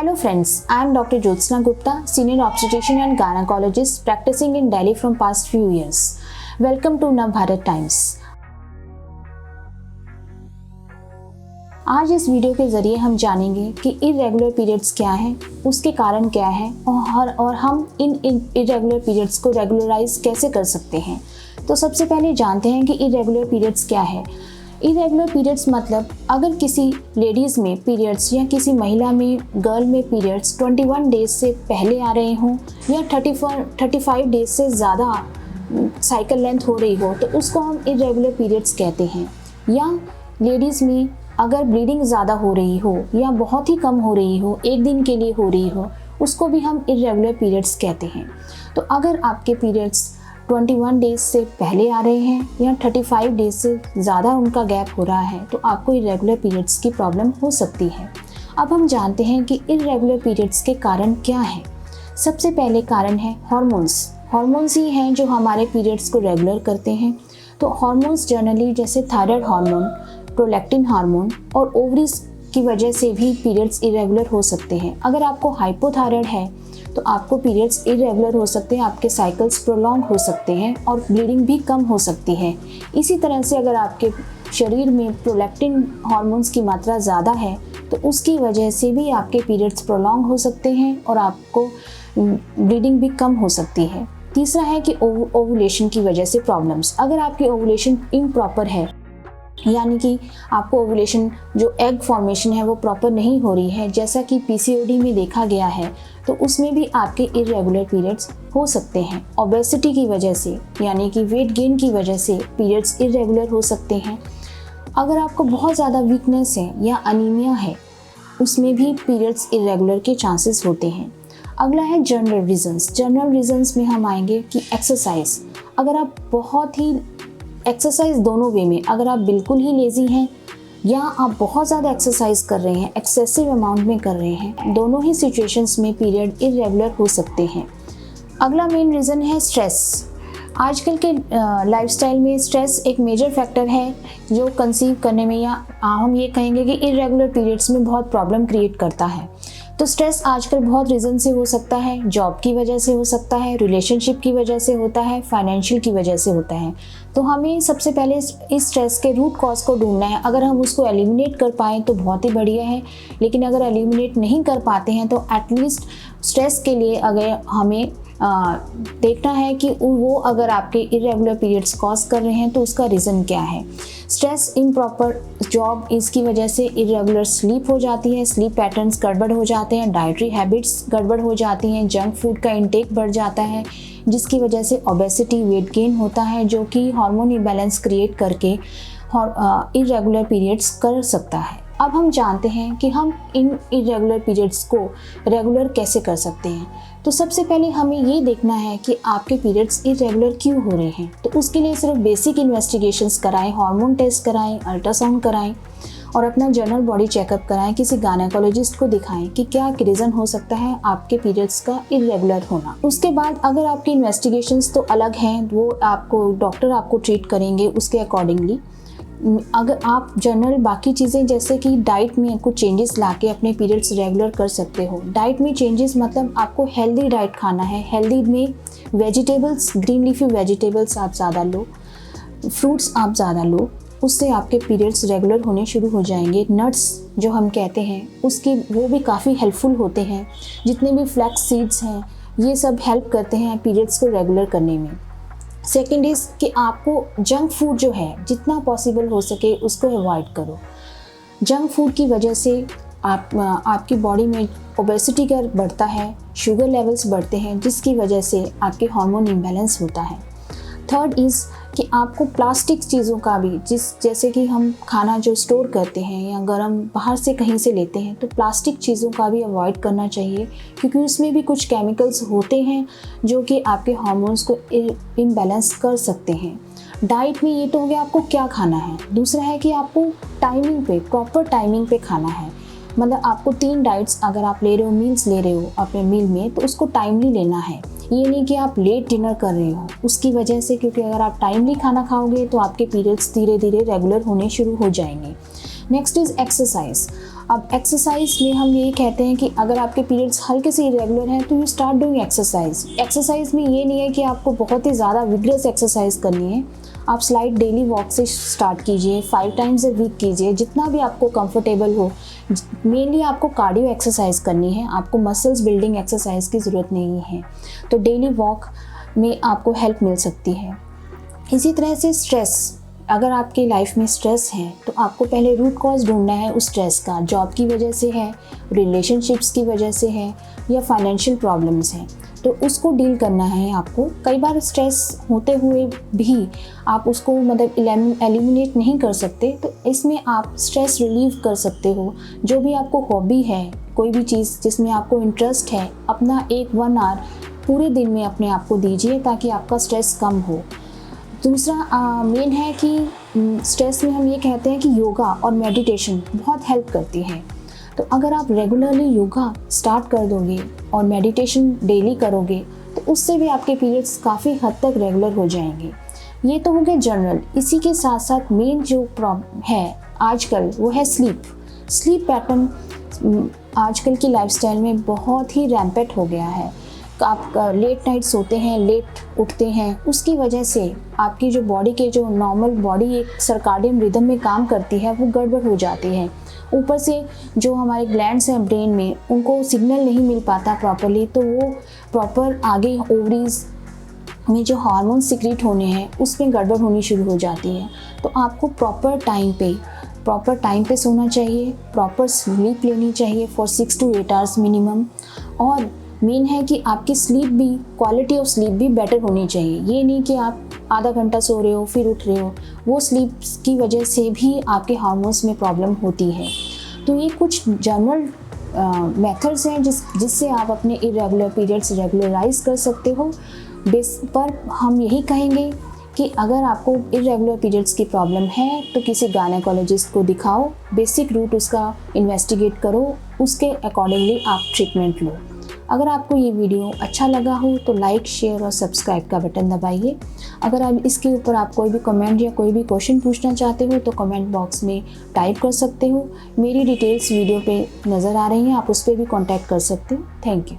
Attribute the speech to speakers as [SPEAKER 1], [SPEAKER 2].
[SPEAKER 1] Hello friends, I am Dr. Jyotsna Gupta, Senior Obstetrician and Gynecologist practicing in Delhi from past few years. Welcome to Navbharat Times. आज इस video के ज़रिए हम जानेंगे कि irregular periods क्या हैं, उसके कारण क्या हैं और हम इन इरेगुलर पीरियड्स को रेगुलराइज कैसे कर सकते हैं। तो सबसे पहले जानते हैं कि इरेगुलर पीरियड्स क्या है। इरेगुलर पीरियड्स मतलब अगर किसी लेडीज़ में पीरियड्स या किसी महिला में गर्ल में पीरियड्स 21 डेज से पहले आ रहे हों या 35 डेज से ज़्यादा साइकिल लेंथ हो रही हो तो उसको हम इरेगुलर पीरियड्स कहते हैं। या लेडीज़ में अगर ब्लीडिंग ज़्यादा हो रही हो या बहुत ही कम हो रही हो, एक दिन के लिए हो रही हो, उसको भी हम इरेगुलर पीरियड्स कहते हैं। तो अगर आपके पीरियड्स 21 डेज से पहले आ रहे हैं या 35 डेज से ज़्यादा उनका गैप हो रहा है तो आपको इरेगुलर पीरियड्स की प्रॉब्लम हो सकती है। अब हम जानते हैं कि इरेगुलर पीरियड्स के कारण क्या हैं। सबसे पहले कारण है हार्मोन्स ही हैं जो हमारे पीरियड्स को रेगुलर करते हैं। तो हार्मोन्स जनरली जैसे थायराइड हार्मोन, प्रोलैक्टिन हार्मोन और ओवरीज की वजह से भी पीरियड्स इरेगुलर हो सकते हैं। अगर आपको हाइपोथायराइड है तो आपको पीरियड्स इरेगुलर हो सकते हैं, आपके साइकिल्स प्रोलॉन्ग हो सकते हैं और ब्लीडिंग भी कम हो सकती है। इसी तरह से अगर आपके शरीर में प्रोलैक्टिन हार्मोन्स की मात्रा ज़्यादा है तो उसकी वजह से भी आपके पीरियड्स प्रोलॉन्ग हो सकते हैं और आपको ब्लीडिंग भी कम हो सकती है। तीसरा है कि ओवुलेशन की वजह से प्रॉब्लम्स। अगर आपकी ओवुलेशन इम्प्रॉपर है यानी कि आपको ओवुलेशन जो एग फॉर्मेशन है वो प्रॉपर नहीं हो रही है, जैसा कि पीसीओडी में देखा गया है, तो उसमें भी आपके इरेगुलर पीरियड्स हो सकते हैं। ओबेसिटी की वजह से यानी कि वेट गेन की वजह से पीरियड्स इरेगुलर हो सकते हैं। अगर आपको बहुत ज़्यादा वीकनेस है या अनीमिया है उसमें भी पीरियड्स इरेगुलर के चांसेस होते हैं। अगला है जनरल रीजंस में हम आएंगे कि एक्सरसाइज। अगर आप बहुत ही एक्सरसाइज दोनों वे में, अगर आप बिल्कुल ही लेज़ी हैं या आप बहुत ज़्यादा एक्सरसाइज कर रहे हैं, एक्सेसिव अमाउंट में कर रहे हैं, दोनों ही सिचुएशंस में पीरियड इरेगुलर हो सकते हैं। अगला मेन रीज़न है स्ट्रेस। आजकल के लाइफस्टाइल में स्ट्रेस एक मेजर फैक्टर है जो कंसीव करने में या हम ये कहेंगे कि इरेगुलर पीरियड्स में बहुत प्रॉब्लम क्रिएट करता है। तो स्ट्रेस आजकल बहुत रीज़न से हो सकता है, जॉब की वजह से हो सकता है, रिलेशनशिप की वजह से होता है, फाइनेंशियल की वजह से होता है। तो हमें सबसे पहले इस स्ट्रेस के रूट कॉज को ढूंढना है। अगर हम उसको एलिमिनेट कर पाएँ तो बहुत ही बढ़िया है, लेकिन अगर एलिमिनेट नहीं कर पाते हैं तो एटलीस्ट स्ट्रेस के लिए अगर हमें देखना है कि वो अगर आपके इरेगुलर पीरियड्स कॉज कर रहे हैं तो उसका रीज़न क्या है। स्ट्रेस, इम्प्रॉपर जॉब, इसकी वजह से इरेगुलर स्लीप हो जाती है, स्लीप पैटर्न्स गड़बड़ हो जाते हैं, डाइटरी हैबिट्स गड़बड़ हो जाती हैं, जंक फूड का इंटेक बढ़ जाता है जिसकी वजह से ओबेसिटी, वेट गेन होता है जो कि हार्मोन इम्बैलेंस क्रिएट करके इरेगुलर पीरियड्स कर सकता है। अब हम जानते हैं कि हम इन इरेगुलर पीरियड्स को रेगुलर कैसे कर सकते हैं। तो सबसे पहले हमें ये देखना है कि आपके पीरियड्स इरेगुलर क्यों हो रहे हैं। तो उसके लिए सिर्फ बेसिक इन्वेस्टिगेशंस कराएं, हार्मोन टेस्ट कराएं, अल्ट्रासाउंड कराएं और अपना जनरल बॉडी चेकअप कराएं, किसी गायनेकोलॉजिस्ट को दिखाएं कि क्या रीज़न हो सकता है आपके पीरियड्स का इरेगुलर होना। उसके बाद अगर आपकी इन्वेस्टिगेशंस तो अलग हैं, वो डॉक्टर आपको ट्रीट करेंगे उसके अकॉर्डिंगली। अगर आप जनरल बाकी चीज़ें जैसे कि डाइट में कुछ चेंजेस लाके अपने पीरियड्स रेगुलर कर सकते हो। डाइट में चेंजेस मतलब आपको हेल्दी डाइट खाना है। हेल्दी में वेजिटेबल्स, ग्रीन लीफी वेजिटेबल्स आप ज़्यादा लो, फ्रूट्स आप ज़्यादा लो, उससे आपके पीरियड्स रेगुलर होने शुरू हो जाएंगे। नट्स जो हम कहते हैं उसके वो भी काफ़ी हेल्पफुल होते हैं। जितने भी फ्लैक्स सीड्स हैं ये सब हेल्प करते हैं पीरियड्स को रेगुलर करने में। सेकेंड इज़ कि आपको जंक फूड जो है जितना पॉसिबल हो सके उसको अवॉइड करो। जंक फूड की वजह से आपकी बॉडी में ओबेसिटी का बढ़ता है, शुगर लेवल्स बढ़ते हैं जिसकी वजह से आपके हार्मोन इम्बैलेंस होता है। थर्ड इज़ कि आपको प्लास्टिक चीज़ों का भी जैसे कि हम खाना जो स्टोर करते हैं या गरम बाहर से कहीं से लेते हैं तो प्लास्टिक चीज़ों का भी अवॉइड करना चाहिए क्योंकि उसमें भी कुछ केमिकल्स होते हैं जो कि आपके हार्मोन्स को इम्बैलेंस कर सकते हैं। डाइट में ये तो हो गया आपको क्या खाना है। दूसरा है कि आपको टाइमिंग पे, प्रॉपर टाइमिंग पे खाना है। मतलब आपको 3 डाइट्स अगर आप ले रहे हो, मील्स ले रहे हो अपने मील में, तो उसको टाइमली लेना है। ये नहीं कि आप लेट डिनर कर रहे हो उसकी वजह से, क्योंकि अगर आप टाइमली खाना खाओगे तो आपके पीरियड्स धीरे धीरे रेगुलर होने शुरू हो जाएंगे। Next is exercise. अब एक्सरसाइज में हम यही कहते हैं कि अगर आपके पीरियड्स हल्के से इरेगुलर हैं तो you start doing exercise. Exercise में ये नहीं है कि आपको बहुत ही ज़्यादा विग्रस एक्सरसाइज करनी है। आप स्लाइट डेली वॉक से स्टार्ट कीजिए, 5 टाइम्स अ वीक कीजिए, जितना भी आपको कंफर्टेबल हो। मेनली आपको कार्डियो एक्सरसाइज करनी है, आपको मसल्स बिल्डिंग एक्सरसाइज की ज़रूरत नहीं है। तो डेली वॉक में आपको हेल्प मिल सकती है। इसी तरह से स्ट्रेस, अगर आपकी लाइफ में स्ट्रेस है तो आपको पहले रूट कॉज ढूंढना है उस स्ट्रेस का। जॉब की वजह से है, रिलेशनशिप्स की वजह से है, या फाइनेंशियल प्रॉब्लम्स हैं, तो उसको डील करना है आपको। कई बार स्ट्रेस होते हुए भी आप उसको मतलब एलिमिनेट नहीं कर सकते, तो इसमें आप स्ट्रेस रिलीव कर सकते हो। जो भी आपको हॉबी है, कोई भी चीज़ जिसमें आपको इंटरेस्ट है, अपना 1 आवर पूरे दिन में अपने आप को दीजिए ताकि आपका स्ट्रेस कम हो। दूसरा मेन है कि स्ट्रेस में हम ये कहते हैं कि योगा और मेडिटेशन बहुत हेल्प करती है। तो अगर आप रेगुलरली योगा स्टार्ट कर दोगे और मेडिटेशन डेली करोगे तो उससे भी आपके पीरियड्स काफ़ी हद तक रेगुलर हो जाएंगे। ये तो हो गए जनरल। इसी के साथ साथ मेन जो प्रॉब्लम है आजकल वो है स्लीप पैटर्न। आजकल की लाइफस्टाइल में बहुत ही रैम्पेट हो गया है। आप लेट नाइट सोते हैं, लेट उठते हैं, उसकी वजह से आपकी जो बॉडी के जो नॉर्मल बॉडी एक सर्काडियन रिदम में काम करती है वो गड़बड़ हो जाती है। ऊपर से जो हमारे ग्लैंड्स हैं ब्रेन में, उनको सिग्नल नहीं मिल पाता प्रॉपरली, तो वो प्रॉपर आगे ओवरीज में जो हार्मोन सिक्रीट होने हैं उसमें गड़बड़ होनी शुरू हो जाती है। तो आपको प्रॉपर टाइम पे सोना चाहिए, प्रॉपर स्लीप लेनी चाहिए फॉर 6 to 8 आवर्स मिनिमम। और मेन है कि आपकी स्लीप भी, क्वालिटी ऑफ स्लीप भी बेटर होनी चाहिए। ये नहीं कि आप आधा घंटा सो रहे हो फिर उठ रहे हो, वो स्लीप की वजह से भी आपके हार्मोन्स में प्रॉब्लम होती है। तो ये कुछ जनरल मेथड्स हैं जिससे आप अपने इरेगुलर पीरियड्स रेगुलराइज कर सकते हो। पर हम यही कहेंगे कि अगर आपको इरेगुलर पीरियड्स की प्रॉब्लम है तो किसी गायनेकोलॉजिस्ट को दिखाओ, बेसिक रूट उसका इन्वेस्टिगेट करो, उसके अकॉर्डिंगली आप ट्रीटमेंट लो। अगर आपको ये वीडियो अच्छा लगा हो तो लाइक, शेयर और सब्सक्राइब का बटन दबाइए। अगर आप इसके ऊपर आप कोई भी कमेंट या कोई भी क्वेश्चन पूछना चाहते हो तो कमेंट बॉक्स में टाइप कर सकते हो। मेरी डिटेल्स वीडियो पे नज़र आ रही हैं, आप उस पर भी कांटेक्ट कर सकते हो। Thank you.